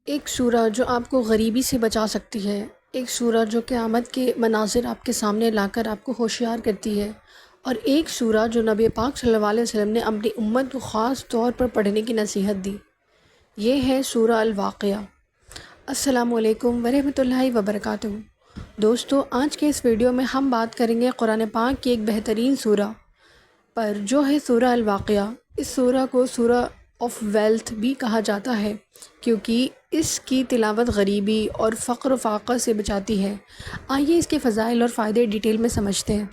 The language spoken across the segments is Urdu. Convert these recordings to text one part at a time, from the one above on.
ایک سورہ جو آپ کو غریبی سے بچا سکتی ہے، ایک سورہ جو قیامت کے مناظر آپ کے سامنے لا کر آپ کو ہوشیار کرتی ہے، اور ایک سورہ جو نبی پاک صلی اللہ علیہ وسلم نے اپنی امت کو خاص طور پر پڑھنے کی نصیحت دی، یہ ہے سورہ الواقعہ۔ السلام علیکم ورحمۃ اللہ وبرکاتہ۔ دوستو، آج کے اس ویڈیو میں ہم بات کریں گے قرآن پاک کی ایک بہترین سورہ پر، جو ہے سورہ الواقعہ۔ اس سورہ کو سورہ آف ویلتھ بھی کہا جاتا ہے کیونکہ اس کی تلاوت غریبی اور فقر و فاقہ سے بچاتی ہے۔ آئیے اس کے فضائل اور فائدے ڈیٹیل میں سمجھتے ہیں۔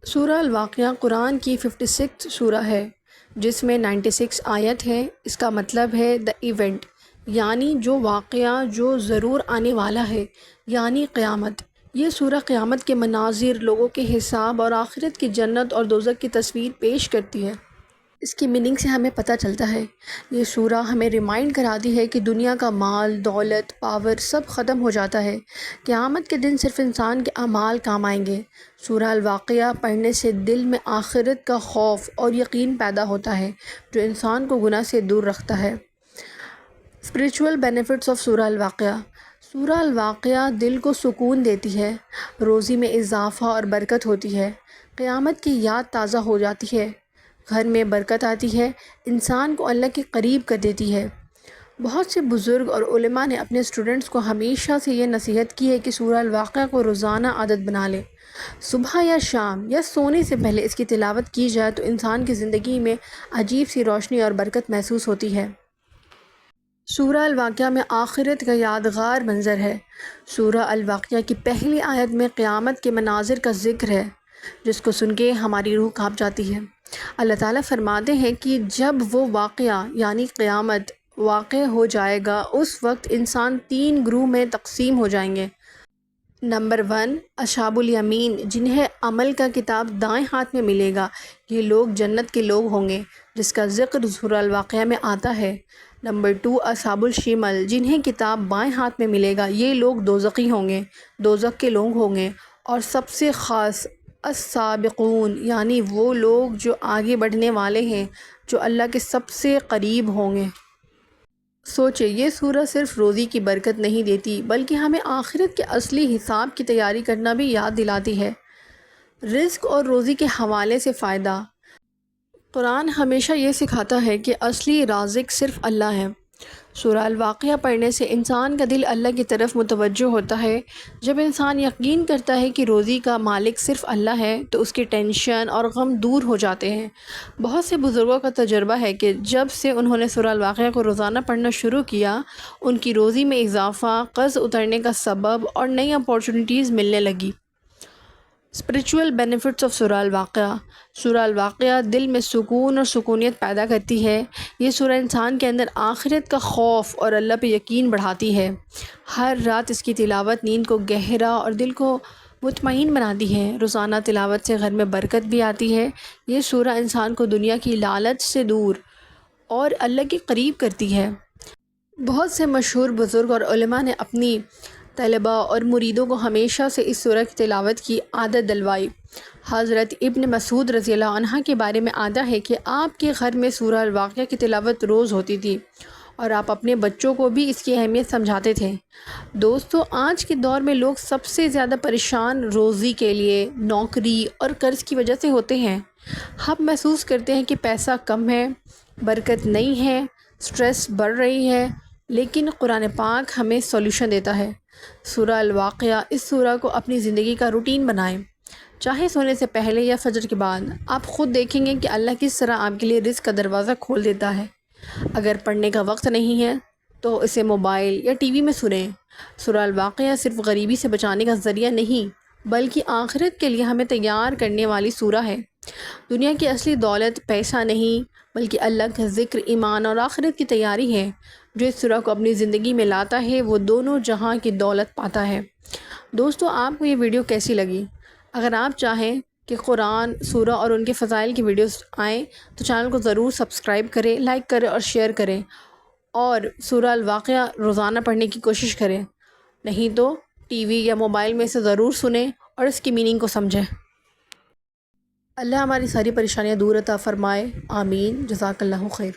سورہ الواقعہ قرآن کی 56 سورہ ہے، جس میں 96 آیت ہے۔ اس کا مطلب ہے دا ایونٹ، یعنی جو واقعہ جو ضرور آنے والا ہے، یعنی قیامت۔ یہ سورہ قیامت کے مناظر، لوگوں کے حساب اور آخرت کی جنت اور دوزخ کی تصویر پیش کرتی ہے۔ اس کی میننگ سے ہمیں پتہ چلتا ہے، یہ سورہ ہمیں ریمائنڈ کراتی ہے کہ دنیا کا مال، دولت، پاور سب ختم ہو جاتا ہے۔ قیامت کے دن صرف انسان کے اعمال کام آئیں گے۔ سورہ الواقعہ پڑھنے سے دل میں آخرت کا خوف اور یقین پیدا ہوتا ہے، جو انسان کو گناہ سے دور رکھتا ہے۔ اسپریچول بینیفٹس آف سورہ الواقعہ۔ سورہ الواقعہ دل کو سکون دیتی ہے، روزی میں اضافہ اور برکت ہوتی ہے، قیامت کی یاد تازہ ہو جاتی ہے، گھر میں برکت آتی ہے، انسان کو اللہ کے قریب کر دیتی ہے۔ بہت سے بزرگ اور علماء نے اپنے اسٹوڈنٹس کو ہمیشہ سے یہ نصیحت کی ہے کہ سورہ الواقعہ کو روزانہ عادت بنا لیں۔ صبح یا شام یا سونے سے پہلے اس کی تلاوت کی جائے تو انسان کی زندگی میں عجیب سی روشنی اور برکت محسوس ہوتی ہے۔ سورہ الواقعہ میں آخرت کا یادگار منظر ہے۔ سورہ الواقعہ کی پہلی آیت میں قیامت کے مناظر کا ذکر ہے، جس کو سن کے ہماری روح کانپ جاتی ہے۔ اللہ تعالیٰ فرماتے ہیں کہ جب وہ واقعہ یعنی قیامت واقع ہو جائے گا، اس وقت انسان 3 گروہ میں تقسیم ہو جائیں گے۔ نمبر 1، اصحاب الیمین، جنہیں عمل کا کتاب دائیں ہاتھ میں ملے گا۔ یہ لوگ جنت کے لوگ ہوں گے، جس کا ذکر سورہ الواقعہ میں آتا ہے۔ نمبر 2، اصحاب الشمال، جنہیں کتاب بائیں ہاتھ میں ملے گا۔ یہ لوگ دوزخی ہوں گے، دوزخ کے لوگ ہوں گے۔ اور سب سے خاص السابقون، یعنی وہ لوگ جو آگے بڑھنے والے ہیں، جو اللہ کے سب سے قریب ہوں گے۔ سوچے، یہ سورہ صرف روزی کی برکت نہیں دیتی، بلکہ ہمیں آخرت کے اصلی حساب کی تیاری کرنا بھی یاد دلاتی ہے۔ رزق اور روزی کے حوالے سے فائدہ۔ قرآن ہمیشہ یہ سکھاتا ہے کہ اصلی رازق صرف اللہ ہے۔ سورہ الواقعہ پڑھنے سے انسان کا دل اللہ کی طرف متوجہ ہوتا ہے۔ جب انسان یقین کرتا ہے کہ روزی کا مالک صرف اللہ ہے، تو اس کی ٹینشن اور غم دور ہو جاتے ہیں۔ بہت سے بزرگوں کا تجربہ ہے کہ جب سے انہوں نے سورہ الواقعہ کو روزانہ پڑھنا شروع کیا، ان کی روزی میں اضافہ، قرض اترنے کا سبب اور نئی اپارچونیٹیز ملنے لگی۔ اسپریچول بینیفٹس آف سورہ الواقعہ۔ سورہ الواقعہ دل میں سکون اور سکونیت پیدا کرتی ہے۔ یہ سورہ انسان کے اندر آخرت کا خوف اور اللہ پہ یقین بڑھاتی ہے۔ ہر رات اس کی تلاوت نیند کو گہرا اور دل کو مطمئن بناتی ہے۔ روزانہ تلاوت سے گھر میں برکت بھی آتی ہے۔ یہ سورہ انسان کو دنیا کی لالچ سے دور اور اللہ کے قریب کرتی ہے۔ بہت سے مشہور بزرگ اور علماء نے اپنی طلباء اور مریدوں کو ہمیشہ سے اس سورہ کی تلاوت کی عادت دلوائی۔ حضرت ابن مسعود رضی اللہ عنہ کے بارے میں آتا ہے کہ آپ کے گھر میں سورہ الواقعہ کی تلاوت روز ہوتی تھی، اور آپ اپنے بچوں کو بھی اس کی اہمیت سمجھاتے تھے۔ دوستو، آج کے دور میں لوگ سب سے زیادہ پریشان روزی کے لیے، نوکری اور قرض کی وجہ سے ہوتے ہیں۔ ہم محسوس کرتے ہیں کہ پیسہ کم ہے، برکت نہیں ہے، سٹریس بڑھ رہی ہے، لیکن قرآن پاک ہمیں سولوشن دیتا ہے۔ سورہ الواقعہ، اس سورہ کو اپنی زندگی کا روٹین بنائیں، چاہے سونے سے پہلے یا فجر کے بعد۔ آپ خود دیکھیں گے کہ اللہ کس طرح آپ کے لیے رزق کا دروازہ کھول دیتا ہے۔ اگر پڑھنے کا وقت نہیں ہے تو اسے موبائل یا ٹی وی میں سنیں۔ سورہ الواقعہ صرف غریبی سے بچانے کا ذریعہ نہیں، بلکہ آخرت کے لیے ہمیں تیار کرنے والی سورہ ہے۔ دنیا کی اصلی دولت پیسہ نہیں، بلکہ اللہ کا ذکر، ایمان اور آخرت کی تیاری ہے۔ جو اس سورہ کو اپنی زندگی میں لاتا ہے، وہ دونوں جہاں کی دولت پاتا ہے۔ دوستو، آپ کو یہ ویڈیو کیسی لگی؟ اگر آپ چاہیں کہ قرآن، سورہ اور ان کے فضائل کی ویڈیوز آئیں تو چینل کو ضرور سبسکرائب کریں، لائک کریں اور شیئر کریں، اور سورہ الواقعہ روزانہ پڑھنے کی کوشش کریں۔ نہیں تو ٹی وی یا موبائل میں اسے ضرور سنیں اور اس کی میننگ کو سمجھیں۔ اللہ ہماری ساری پریشانیاں دور عطا فرمائے، آمین۔ جزاک اللہ خیر۔